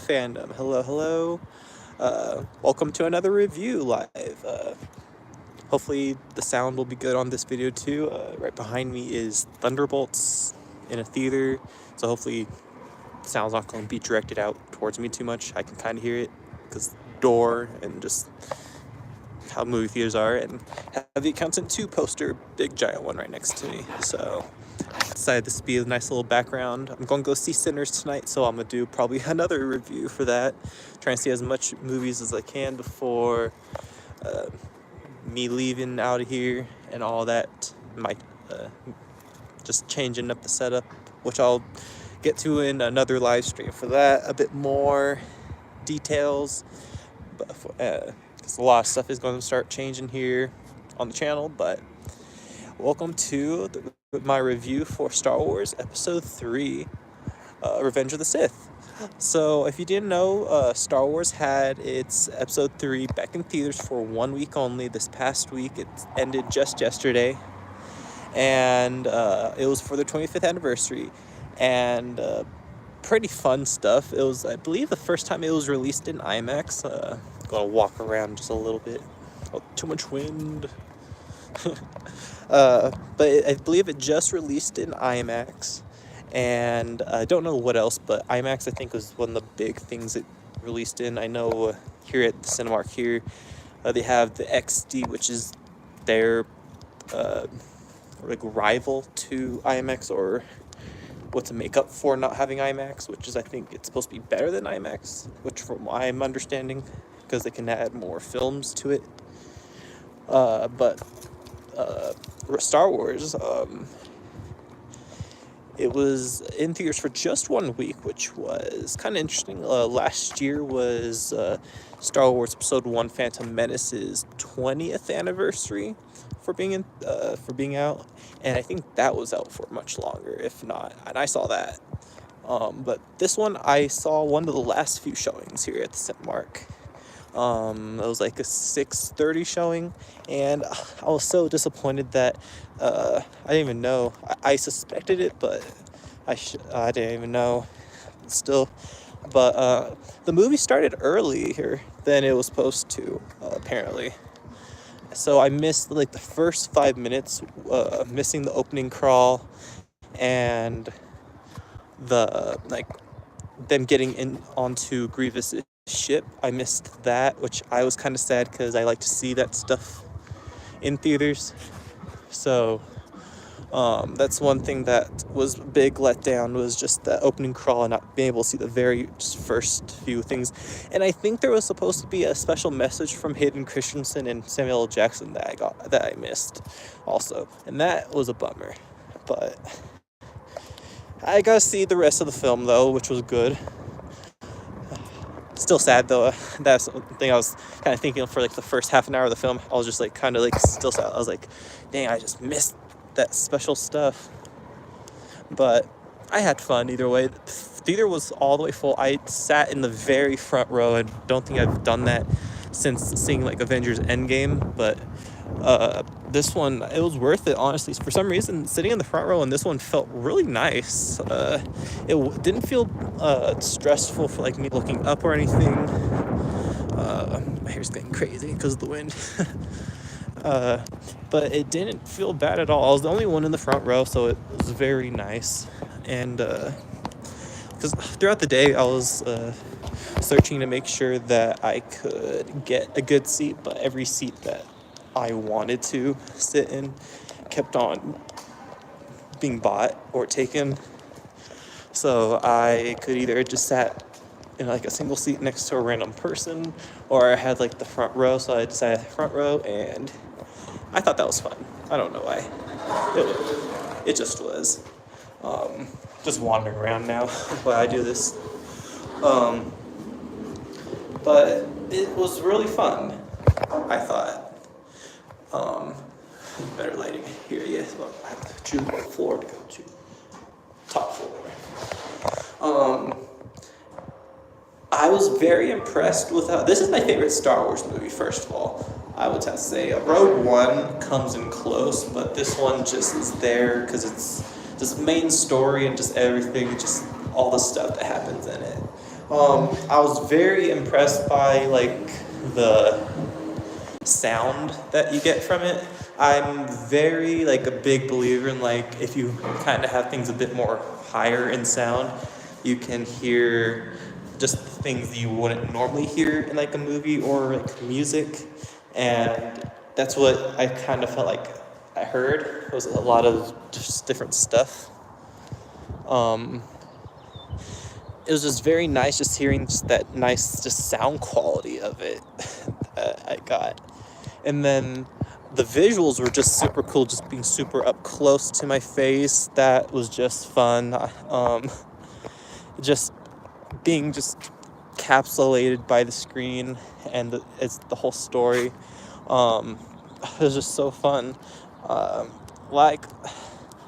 fandom. Hello, hello. Welcome to another review live. Hopefully the sound will be good on this video too. Right behind me is Thunderbolts in a theater, so hopefully the sound's not going to be directed out towards me too much. I can kind of hear it because door and just how movie theaters are, and have the Accountant 2 poster, big giant one right next to me. So decided this to be a nice little background. I'm going to go see Sinners tonight, so I'm going to do probably another review for that. Trying to see as much movies as I can before me leaving out of here and all that. Might just changing up the setup, which I'll get to in another live stream for that. A bit more details, but because a lot of stuff is going to start changing here on the channel. But welcome to my review for Star Wars Episode 3, Revenge of the Sith. So if you didn't know, Star Wars had its Episode 3 back in theaters for 1 week only. This past week, it ended just yesterday. And it was for the 25th anniversary. And pretty fun stuff. It was, I believe, the first time it was released in IMAX. Gonna walk around just a little bit. Oh, too much wind. But I believe it just released in IMAX, and I don't know what else, but IMAX I think was one of the big things it released in. I know here at the Cinemark here, they have the XD, which is their like rival to IMAX, or what to make up for not having IMAX, which is, I think it's supposed to be better than IMAX, which from what I'm understanding, because they can add more films to it. But Star Wars, it was in theaters for just 1 week, which was kind of interesting. Last year was Star Wars Episode 1 Phantom Menace's 20th anniversary for being out, and I think that was out for much longer, if not, and I saw that. But this one, I saw one of the last few showings here at the Cinemark. It was like a 6:30 showing, and I was so disappointed that I didn't even know. I suspected it, but I didn't even know still. But the movie started earlier than it was supposed to, apparently. So I missed like the first 5 minutes, missing the opening crawl and the them getting in onto Grievous' ship. I missed that, which I was kind of sad because I like to see that stuff in theaters. So that's one thing that was a big letdown, was just the opening crawl and not being able to see the very first few things. And I think there was supposed to be a special message from Hayden Christensen and Samuel L. Jackson that I missed also, and that was a bummer. But I got to see the rest of the film though, which was good. Still sad though. That's something I was kind of thinking for like the first half an hour of the film. I was just like kind of like still sad. I was like, dang, I just missed that special stuff. But I had fun either way. The theater was all the way full. I sat in the very front row. I don't think I've done that since seeing like Avengers Endgame, but this one, it was worth it, honestly. For some reason, sitting in the front row and this one felt really nice. It didn't feel stressful for like me looking up or anything. My hair's getting crazy because of the wind. But it didn't feel bad at all. I was the only one in the front row, so it was very nice. And because throughout the day I was searching to make sure that I could get a good seat, but every seat that I wanted to sit in kept on being bought or taken. So I could either just sat in like a single seat next to a random person, or I had like the front row, so I decided the front row, and I thought that was fun. I don't know why. It just was. Just wandering around now while I do this. But it was really fun, I thought. Better lighting here, yes. Well, I have to choose what floor to go to. Top floor. I was very impressed with how, this is my favorite Star Wars movie, first of all. I would have to say Rogue One comes in close, but this one just is there because it's just main story and just everything, just all the stuff that happens in it. I was very impressed by like the sound that you get from it. I'm very like a big believer in like if you kind of have things a bit more higher in sound, you can hear just things that you wouldn't normally hear in like a movie or like music, and that's what I kind of felt like I heard. It was a lot of just different stuff. Um, it was just very nice just hearing just that nice just sound quality of it that I got. And then the visuals were just super cool, just being super up close to my face. That was just fun. Just being just encapsulated by the screen and it's the whole story. It was just so fun. Like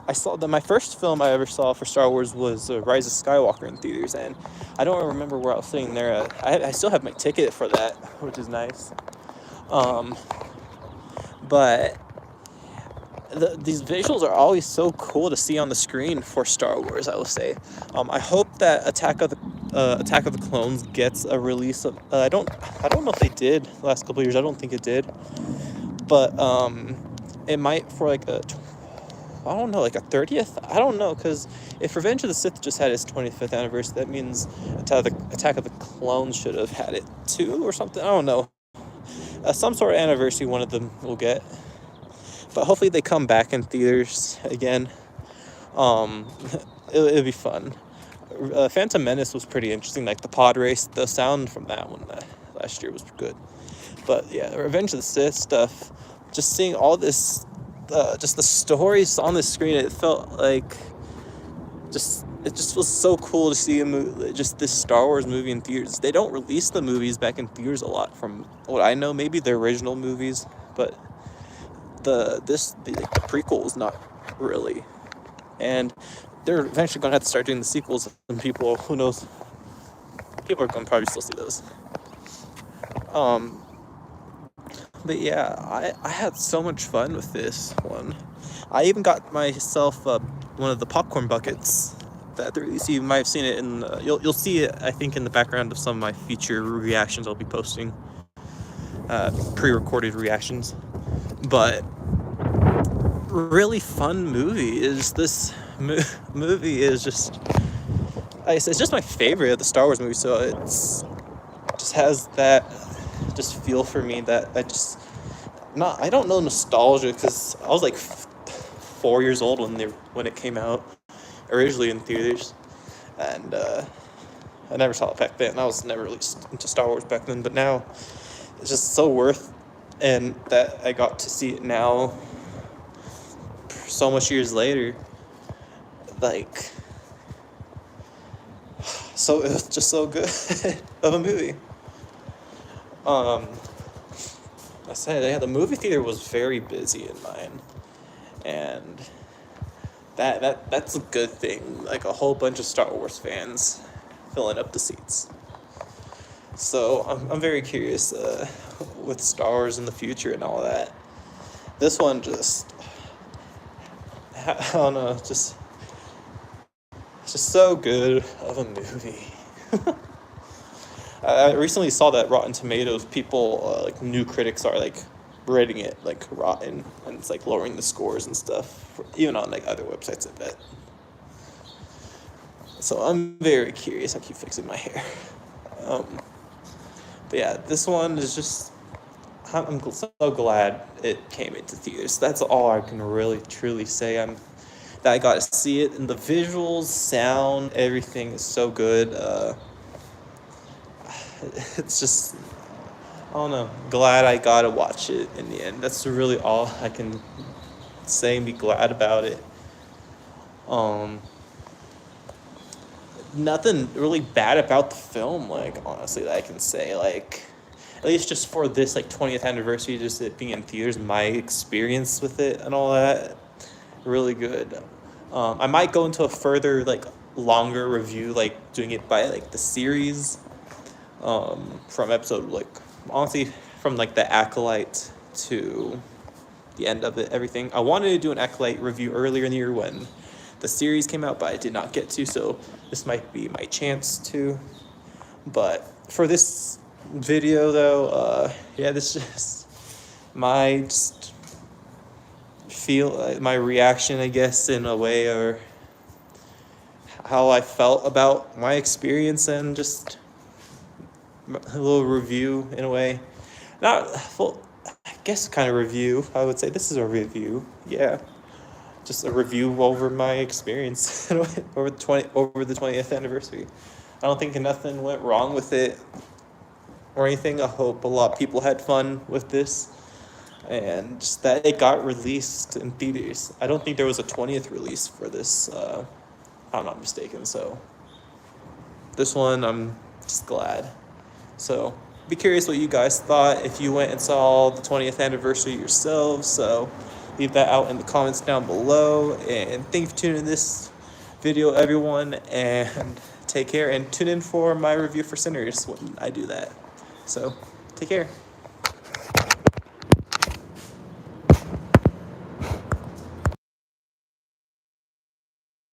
I saw my first film I ever saw for Star Wars was Rise of Skywalker in theaters, and I don't remember where I was sitting there. I still have my ticket for that, which is nice. But these visuals are always so cool to see on the screen for Star Wars, I will say. I hope that Attack of the Clones gets a release of. I don't know if they did the last couple of years. I don't think it did, but it might for like I don't know, like a 30th. I don't know, because if Revenge of the Sith just had its 25th anniversary, that means Attack of the Clones should have had it too or something. I don't know. Some sort of anniversary one of them will get. But hopefully they come back in theaters again. It'll be fun. Phantom Menace was pretty interesting, like the pod race. The sound from that one last year was good. But yeah, Revenge of the Sith stuff, just seeing all this, just the stories on the screen, it felt like it just was so cool to see just this Star Wars movie in theaters. They don't release the movies back in theaters a lot, from what I know. Maybe the original movies, but the prequels not really. And they're eventually gonna have to start doing the sequels, and people, who knows, people are gonna probably still see those. But yeah, I had so much fun with this one. I even got myself one of the popcorn buckets that they released. You might have seen it in you'll see it, I think, in the background of some of my future reactions I'll be posting, pre-recorded reactions. But really fun movie. Is this movie is just, like I said, it's just my favorite of the Star Wars movies. So it's just has that just feel for me that I don't know nostalgia, because I was like 4 years old when it came out originally in theaters, and I never saw it back then. I was never really into Star Wars back then, but now it's just so worth, and that I got to see it now so much years later. Like, so it was just so good of a movie. I said, yeah, the movie theater was very busy in mine, and that's a good thing. Like a whole bunch of Star Wars fans filling up the seats. So I'm very curious with Star Wars in the future and all that. This one just, I don't know, just so good of a movie. I recently saw that Rotten Tomatoes people, like new critics, are like rating it like rotten, and it's like lowering the scores and stuff, even on like other websites, I bet. So I'm very curious. I keep fixing my hair. But yeah, this one is just, I'm so glad it came into theaters. That's all I can really truly say. That I got to see it, and the visuals, sound, everything is so good. It's just, I don't know, glad I got to watch it in the end. That's really all I can say and be glad about it. Nothing really bad about the film, like, honestly, that I can say, like, at least just for this, like, 20th anniversary, just it being in theaters, my experience with it and all that, really good. I might go into a further, like, longer review, like, doing it by, like, the series, from episode, like, honestly, from, like, the Acolyte to the end of it, everything. I wanted to do an Acolyte review earlier in the year when the series came out, but I did not get to, so this might be my chance to. But for this video though, yeah, this is just my my reaction, I guess, in a way, or how I felt about my experience, and just a little review in a way. Not full, I guess, kind of review. I would say this is a review. Yeah, just a review over my experience over the 20th anniversary. I don't think nothing went wrong with it or anything. I hope a lot of people had fun with this, and just that it got released in theaters. I don't think there was a 20th release for this, if I'm not mistaken. So this one, I'm just glad. So be curious what you guys thought if you went and saw the 20th anniversary yourselves. So leave that out in the comments down below. And thank you for tuning in this video, everyone. And take care, and tune in for my review for Sinners when I do that. So take care.